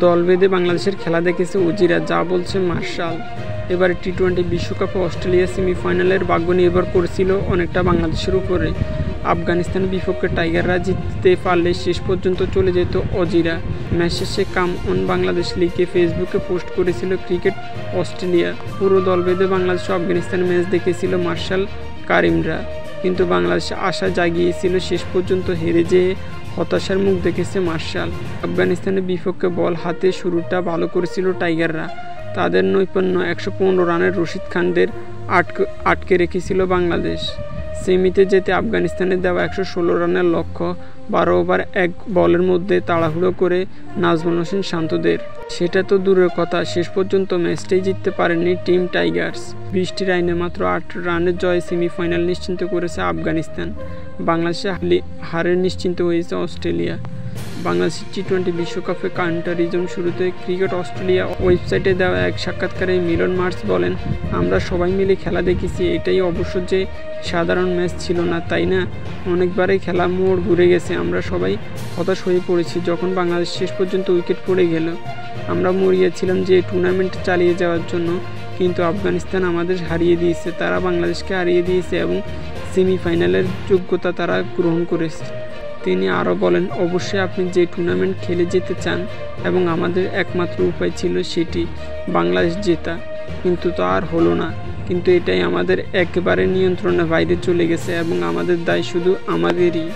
দল বেঁধে বাংলাদেশের খেলা দেখেছে উজিরা, যা বলছে মার্শাল। এবার টি-20 বিশ্বকাপে অস্ট্রেলিয়া সেমিফাইনালের ভাগ্য নির্ভর করেছিল অনেকটা বাংলাদেশের উপরে। আফগানিস্তানের বিপক্ষে টাইগাররা জিততে পারলে শেষ পর্যন্ত চলে যেত অজিরা। ম্যাচ শেষে কাম অন বাংলাদেশ লিখে ফেসবুকে পোস্ট করেছিল ক্রিকেট অস্ট্রেলিয়া। পুরো দল বেঁধে বাংলাদেশ ও আফগানিস্তানের ম্যাচ দেখেছিল মার্শাল কারিমরা, কিন্তু বাংলাদেশে আশা জাগিয়েছিল শেষ পর্যন্ত হেরে যেয়ে হতাশার মুখ দেখেছে মার্শাল। আফগানিস্তানের বিপক্ষে বল হাতে শুরুটা ভালো করেছিল টাইগাররা। তাদের নৈপুণ্য 115 রানের রশিদ খানদের আটকে রেখেছিল বাংলাদেশ। সেমিতে যেতে আফগানিস্তানের দেওয়া 116 রানের লক্ষ্য 12 ওভার 1 বলের মধ্যে তাড়াহুড়ো করে নাজমুল হোসেন শান্তদের। সেটা তো দূরের কথা, শেষ পর্যন্ত ম্যাচটাই জিততে পারেনি টিম টাইগার্স। 20টি রানে মাত্র 8 রানের জয়ে সেমিফাইনাল নিশ্চিন্ত করেছে আফগানিস্তান। বাংলাদেশে হারের নিশ্চিন্ত হয়েছে অস্ট্রেলিয়া। বাংলাদেশের টি-20 বিশ্বকাপে কাউন্টারিজম শুরুতে ক্রিকেট অস্ট্রেলিয়া ওয়েবসাইটে দেওয়া এক সাক্ষাৎকারে মিলন মার্শ বলেন, আমরা সবাই মিলে খেলা দেখেছি। এটাই অবশ্য যে সাধারণ ম্যাচ ছিল না, তাই না? অনেকবারই খেলা মোড় ঘুরে গেছে। আমরা সবাই হতাশ হয়ে পড়েছি যখন বাংলাদেশ শেষ পর্যন্ত উইকেট পড়ে গেল। আমরা মরিয়াছিলাম যে টুর্নামেন্ট চালিয়ে যাওয়ার জন্য, কিন্তু আফগানিস্তান আমাদের হারিয়ে দিয়েছে। তারা বাংলাদেশকে হারিয়ে দিয়েছে এবং সেমিফাইনালের যোগ্যতা তারা গ্রহণ করেছে। তিনি আরও বলেন, অবশ্যই আপনি যে টুর্নামেন্ট খেলে যেতে চান এবং আমাদের একমাত্র উপায় ছিল সেটি বাংলাদেশ জেতা, কিন্তু তা আর হলো না। কিন্তু এটাই আমাদের একেবারে নিয়ন্ত্রণের বাইরে চলে গেছে এবং আমাদের দায় শুধু আমাদেরই।